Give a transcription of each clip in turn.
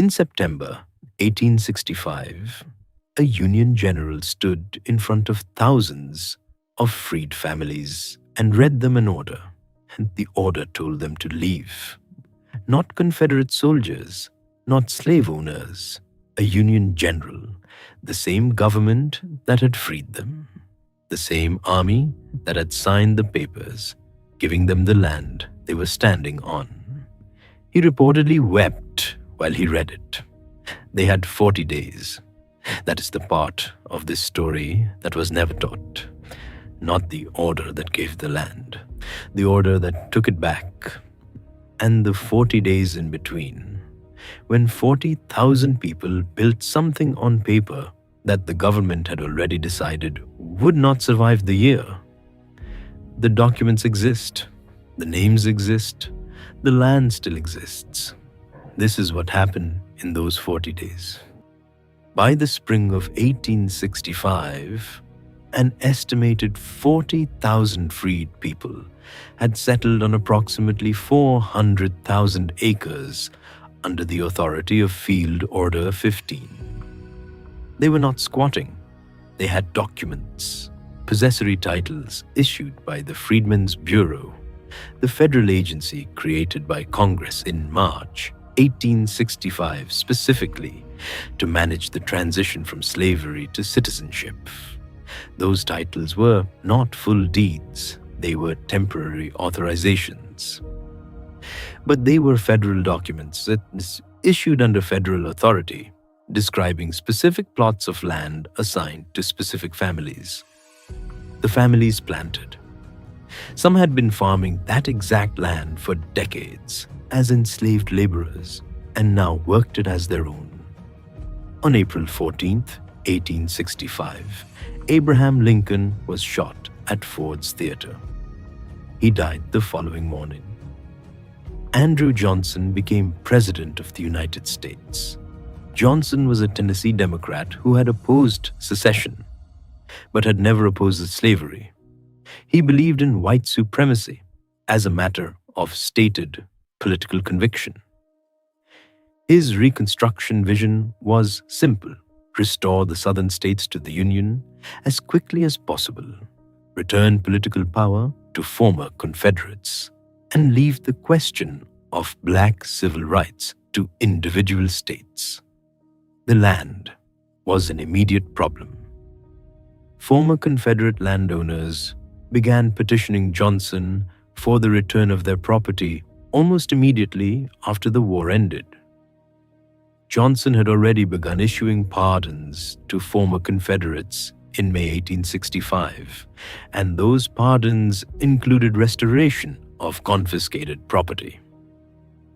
In September 1865, a Union general stood in front of thousands of freed families and read them an order. And the order told them to leave. Not Confederate soldiers, not slave owners, a Union general, the same government that had freed them, the same army that had signed the papers, giving them the land they were standing on. He reportedly wept while he read it. They had 40 days. That is the part of this story that was never taught. Not the order that gave the land, the order that took it back, and the 40 days in between, when 40,000 people built something on paper that the government had already decided would not survive the year. The documents exist, the names exist, the land still exists. This is what happened in those 40 days. By the spring of 1865, an estimated 40,000 freed people had settled on approximately 400,000 acres under the authority of Field Order 15. They were not squatting. They had documents, possessory titles issued by the Freedmen's Bureau, the federal agency created by Congress in March 1865 specifically to manage the transition from slavery to citizenship. Those titles were not full deeds, they were temporary authorizations. But they were federal documents that issued under federal authority, describing specific plots of land assigned to specific families. The families planted. Some had been farming that exact land for decades as enslaved laborers and now worked it as their own. On April 14th, 1865, Abraham Lincoln was shot at Ford's Theater. He died the following morning. Andrew Johnson became President of the United States. Johnson was a Tennessee Democrat who had opposed secession, but had never opposed slavery. He believed in white supremacy as a matter of stated political conviction. His Reconstruction vision was simple: restore the Southern states to the Union as quickly as possible, return political power to former Confederates, and leave the question of black civil rights to individual states. The land was an immediate problem. Former Confederate landowners began petitioning Johnson for the return of their property almost immediately after the war ended. Johnson had already begun issuing pardons to former Confederates in May 1865, and those pardons included restoration of confiscated property.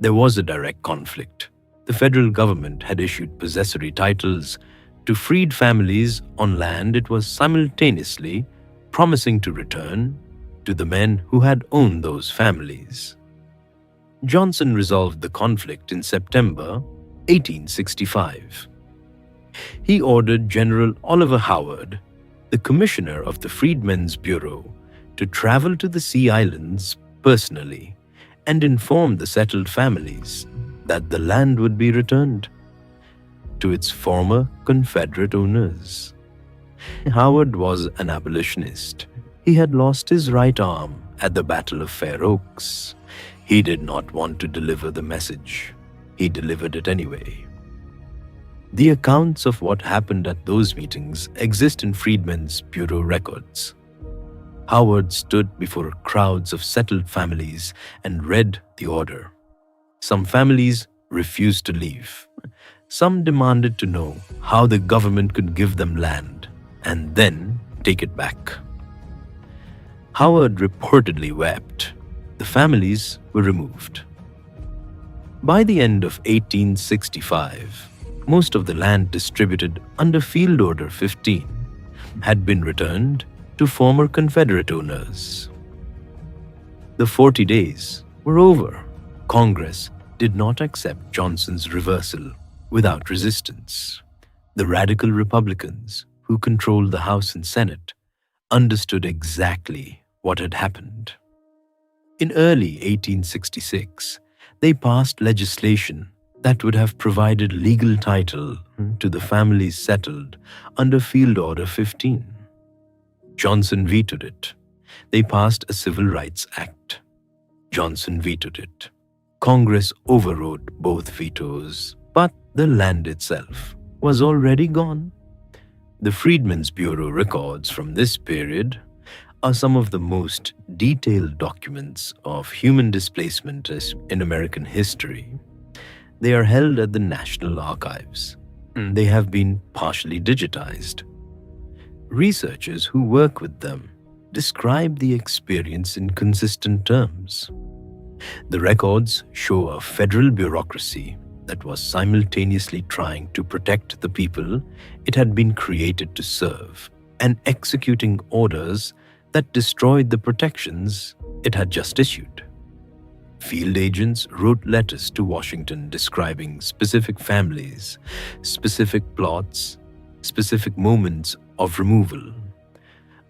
There was a direct conflict. The federal government had issued possessory titles to freed families on land it was simultaneously promising to return to the men who had owned those families. Johnson resolved the conflict in September 1865. He ordered General Oliver Howard, the commissioner of the Freedmen's Bureau, to travel to the Sea Islands personally and inform the settled families that the land would be returned to its former Confederate owners. Howard was an abolitionist. He had lost his right arm at the Battle of Fair Oaks. He did not want to deliver the message. He delivered it anyway. The accounts of what happened at those meetings exist in Freedmen's Bureau records. Howard stood before crowds of settled families and read the order. Some families refused to leave. Some demanded to know how the government could give them land and then take it back. Howard reportedly wept. The families were removed. By the end of 1865, most of the land distributed under Field Order 15 had been returned to former Confederate owners. The 40 days were over. Congress did not accept Johnson's reversal without resistance. The radical Republicans, who controlled the House and Senate, understood exactly what had happened. In early 1866, they passed legislation that would have provided legal title to the families settled under Field Order 15. Johnson vetoed it. They passed a Civil Rights Act. Johnson vetoed it. Congress overrode both vetoes, but the land itself was already gone. The Freedmen's Bureau records from this period are some of the most detailed documents of human displacement in American history. They are held at the National Archives. They have been partially digitized. Researchers who work with them describe the experience in consistent terms. The records show a federal bureaucracy that was simultaneously trying to protect the people it had been created to serve and executing orders that destroyed the protections it had just issued. Field agents wrote letters to Washington describing specific families, specific plots, specific moments of removal.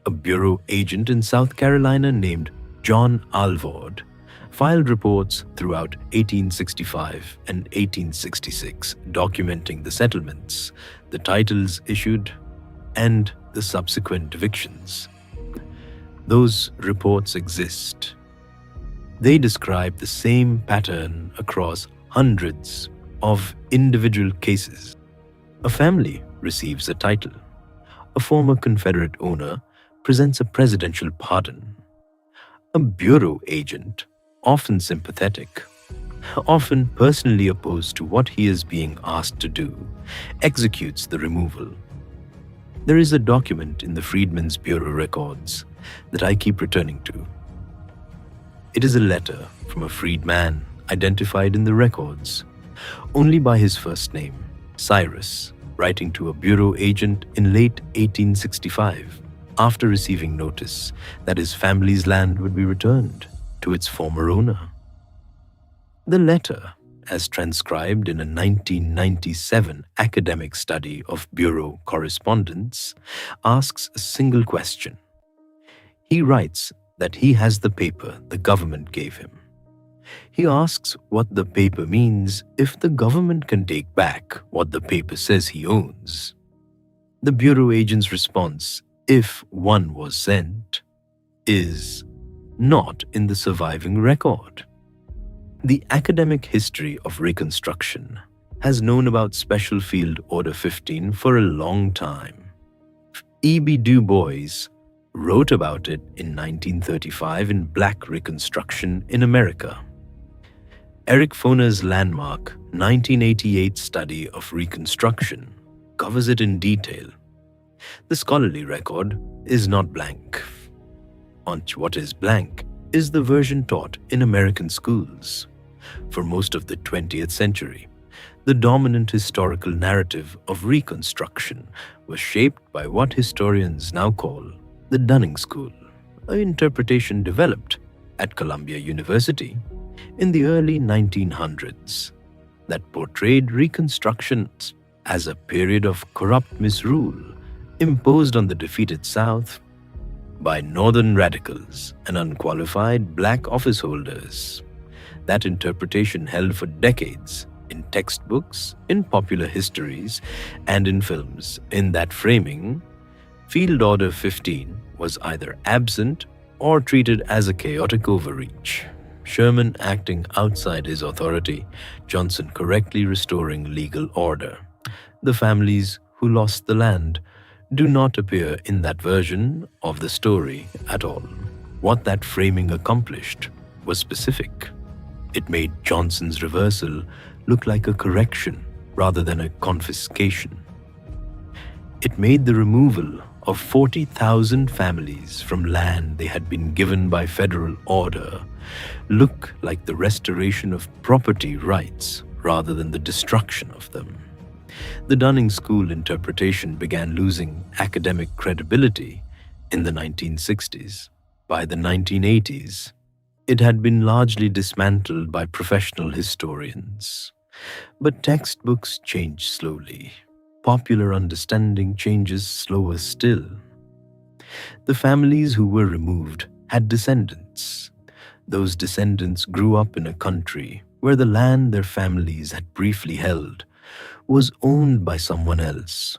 A bureau agent in South Carolina named John Alvord filed reports throughout 1865 and 1866 documenting the settlements, the titles issued, and the subsequent evictions. Those reports exist. They describe the same pattern across hundreds of individual cases. A family receives a title. A former Confederate owner presents a presidential pardon. A bureau agent, often sympathetic, often personally opposed to what he is being asked to do, executes the removal. There is a document in the Freedmen's Bureau records that I keep returning to. It is a letter from a freedman identified in the records only by his first name, Cyrus, writing to a bureau agent in late 1865 after receiving notice that his family's land would be returned to its former owner. The letter, as transcribed in a 1997 academic study of bureau correspondence, asks a single question. He writes that he has the paper the government gave him. He asks what the paper means if the government can take back what the paper says he owns. The bureau agent's response, if one was sent, is not in the surviving record. The academic history of Reconstruction has known about Special Field Order 15 for a long time. E.B. Du Bois wrote about it in 1935 in Black Reconstruction in America. Eric Foner's landmark 1988 study of Reconstruction covers it in detail. The scholarly record is not blank. What is blank is the version taught in American schools. For most of the 20th century, the dominant historical narrative of Reconstruction was shaped by what historians now call the Dunning School, an interpretation developed at Columbia University in the early 1900s that portrayed Reconstruction as a period of corrupt misrule imposed on the defeated South by Northern radicals and unqualified black office holders. That interpretation held for decades in textbooks, in popular histories, and in films. In that framing, Field Order 15 was either absent or treated as a chaotic overreach. Sherman acting outside his authority, Johnson correctly restoring legal order. The families who lost the land do not appear in that version of the story at all. What that framing accomplished was specific. It made Johnson's reversal look like a correction rather than a confiscation. It made the removal of 40,000 families from land they had been given by federal order look like the restoration of property rights rather than the destruction of them. The Dunning School interpretation began losing academic credibility in the 1960s. By the 1980s, it had been largely dismantled by professional historians. But textbooks change slowly. Popular understanding changes slower still. The families who were removed had descendants. Those descendants grew up in a country where the land their families had briefly held was owned by someone else,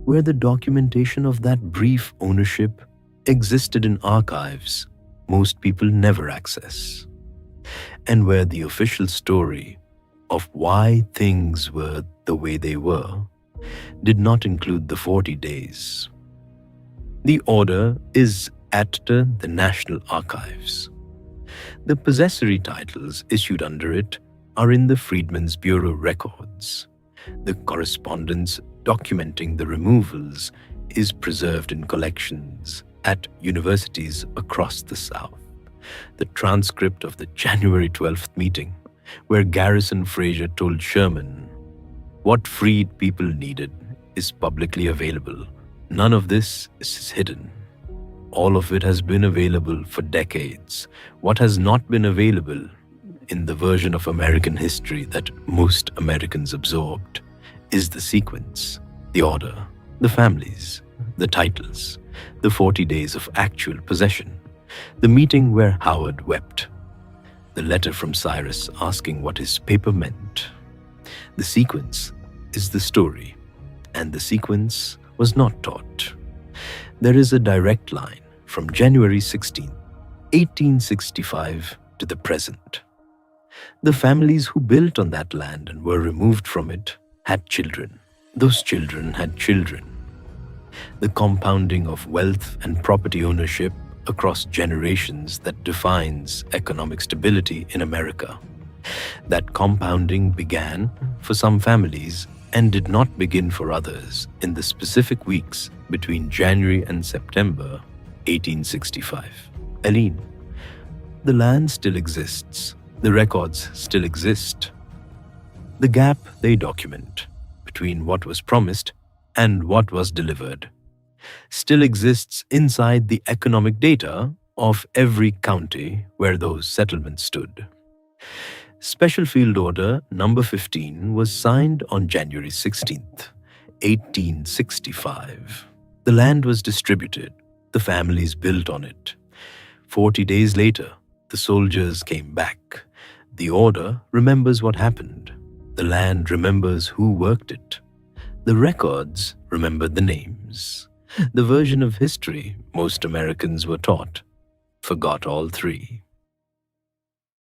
where the documentation of that brief ownership existed in archives most people never access, and where the official story of why things were the way they were did not include the 40 days. The order is at the National Archives. The possessory titles issued under it are in the Freedmen's Bureau records. The correspondence documenting the removals is preserved in collections at universities across the South. The transcript of the January 12th meeting, where Garrison Frazier told Sherman what freed people needed, is publicly available. None of this is hidden. All of it has been available for decades. What has not been available in the version of American history that most Americans absorbed is the sequence, the order, the families, the titles, the 40 days of actual possession, the meeting where Howard wept, the letter from Cyrus asking what his paper meant. The sequence is the story, and the sequence was not taught. There is a direct line from January 16, 1865 to the present. The families who built on that land and were removed from it had children. Those children had children. The compounding of wealth and property ownership across generations that defines economic stability in America. That compounding began for some families and did not begin for others in the specific weeks between January and September 1865. Eileen, the land still exists. The records still exist. The gap they document between what was promised and what was delivered still exists inside the economic data of every county where those settlements stood. Special Field Order Number 15 was signed on January 16th, 1865. The land was distributed. The families built on it. 40 days later, the soldiers came back. The order remembers what happened. The land remembers who worked it. The records remember the names. The version of history most Americans were taught forgot all three.